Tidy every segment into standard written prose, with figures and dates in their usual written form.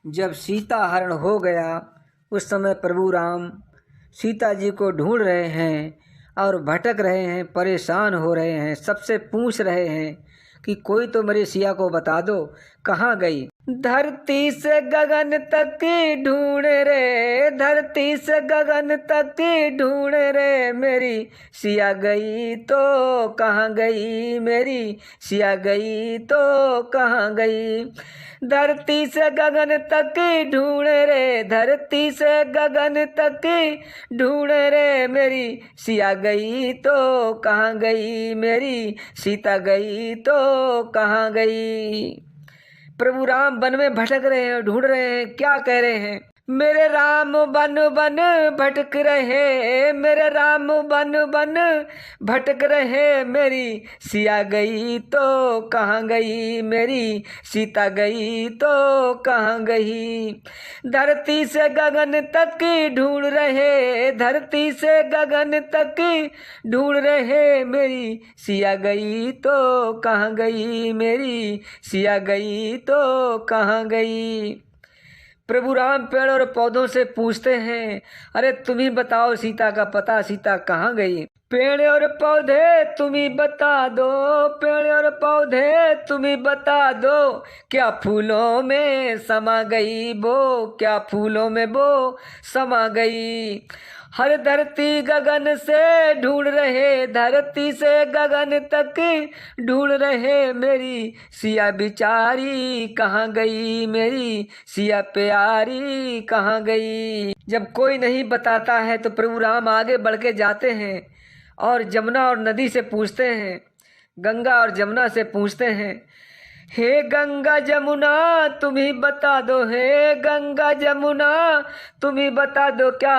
जब सीता हरण हो गया उस समय प्रभु राम सीता जी को ढूंढ रहे हैं और भटक रहे हैं, परेशान हो रहे हैं, सबसे पूछ रहे हैं कि कोई तो मेरी सिया को बता दो कहाँ गई। धरती से गगन तक ढूंढ रे, धरती से गगन तक ढूंढ रे, मेरी सिया गई तो कहाँ गई, मेरी सिया गई तो कहाँ गई। धरती से गगन तक ढूंढ रे, धरती से गगन तक ढूंढ रे, मेरी सिया गई तो कहाँ गई, मेरी सीता गई तो कहाँ गई। प्रभु राम वन में भटक रहे हैं, ढूंढ रहे हैं, क्या कह रहे हैं। मेरे राम वन वन भटक रहे, मेरे राम वन वन भटक रहे, मेरी सिया गई तो कहाँ गई, मेरी सीता गई तो कहाँ गई। धरती से गगन तक ढूंढ रहे, धरती से गगन तक ढूंढ रहे, मेरी सिया गई तो कहाँ गई, मेरी सिया गई तो कहाँ गई। प्रभु राम पेड़ और पौधों से पूछते हैं, अरे तुम ही बताओ सीता का पता, सीता कहाँ गई। पेड़ और पौधे तुम ही बता दो, पेड़ और पौधे तुम ही बता दो, क्या फूलों में समा गई वो, क्या फूलों में वो समा गई। हर धरती गगन से ढूंढ रहे, धरती से गगन तक ढूंढ रहे, मेरी सिया बिचारी कहाँ गई, मेरी सिया प्यारी कहाँ गई। जब कोई नहीं बताता है तो प्रभु राम आगे बढ़ के जाते हैं और जमुना और नदी से पूछते हैं, गंगा और जमुना से पूछते हैं, हे गंगा जमुना तुम ही बता दो, हे गंगा जमुना तुम ही बता दो, क्या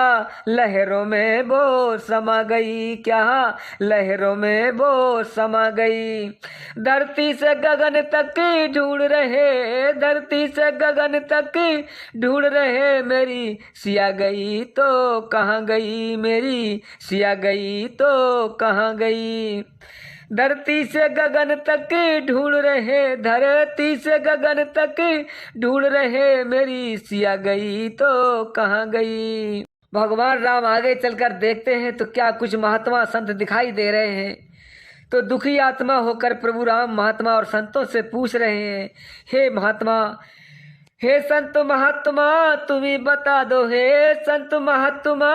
लहरों में वो समा गई, क्या लहरों में वो समा गई। धरती से गगन तक ढूंढ रहे, धरती से गगन तक ढूंढ रहे, मेरी सिया गई तो कहाँ गई, मेरी सिया गई तो कहाँ गई। धरती से गगन तक ढूंढ रहे, धरती से गगन तक ढूंढ रहे, मेरी सिया गई तो कहाँ गई। भगवान राम आगे चलकर देखते हैं तो क्या कुछ महात्मा संत दिखाई दे रहे हैं। तो दुखी आत्मा होकर प्रभु राम महात्मा और संतों से पूछ रहे हैं, हे महात्मा, हे संत महात्मा तुम ही बता दो, हे संत महात्मा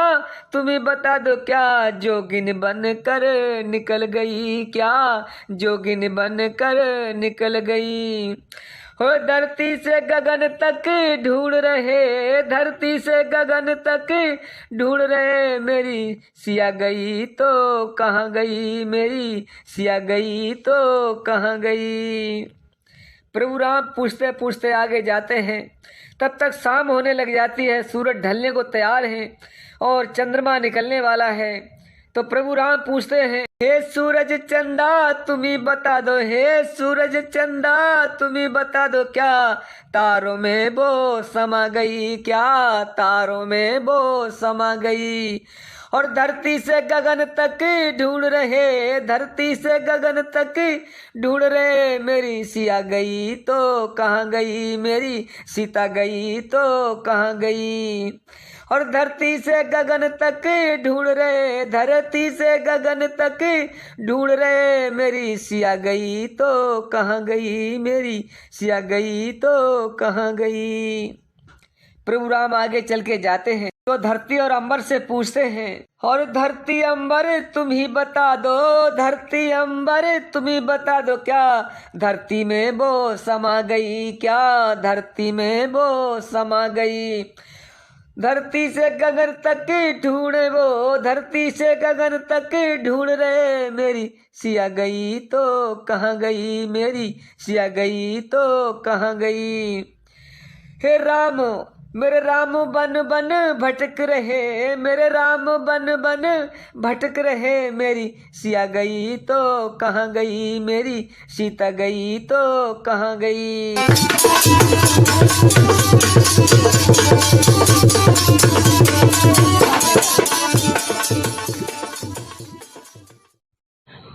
तुम ही बता दो, क्या जोगिन बन कर निकल गई, क्या जोगिन बन कर निकल गई। हो धरती से गगन तक ढूंढ रहे, धरती से गगन तक ढूंढ रहे, मेरी सिया गई तो कहाँ गई, मेरी सिया गई तो कहाँ गई। प्रभु राम पूछते पूछते आगे जाते हैं, तब तक शाम होने लग जाती है, सूरज ढलने को तैयार है और चंद्रमा निकलने वाला है। तो प्रभु राम पूछते हैं, हे सूरज चंदा तुम ही बता दो, हे सूरज चंदा तुम ही बता दो, क्या तारों में वो समा गई, क्या तारों में वो समा गई। और धरती से गगन तक ढूंढ रहे, धरती से गगन तक ढूंढ रहे, मेरी सिया गई तो कहाँ गई, मेरी सीता गई तो कहाँ गई। और धरती से गगन तक ढूंढ रहे, धरती से गगन तक ढूंढ रहे, मेरी सिया गई तो कहाँ गई, मेरी सिया गई तो कहाँ गई। प्रभु राम आगे चल के जाते हैं तो धरती और अंबर से पूछते हैं, और धरती अंबर तुम ही बता दो, धरती अंबर तुम ही बता दो, क्या धरती में वो समा गई, क्या धरती में वो समा गई। धरती से गगन तक ढूंढे वो, धरती से गगन तक ढूंढ रहे, मेरी सिया गई तो कहाँ गई, मेरी सिया गई तो कहाँ गई। हे राम मेरे राम बन बन भटक रहे, मेरे राम बन बन भटक रहे, मेरी सिया गई तो कहाँ गई, मेरी सीता गई तो कहाँ गई।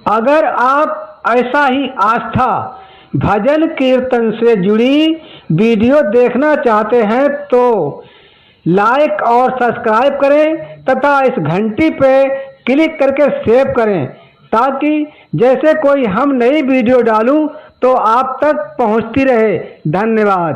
अगर आप ऐसा ही आस्था भजन कीर्तन से जुड़ी वीडियो देखना चाहते हैं तो लाइक और सब्सक्राइब करें तथा इस घंटी पे क्लिक करके सेव करें, ताकि जैसे कोई हम नई वीडियो डालूं तो आप तक पहुंचती रहे। धन्यवाद।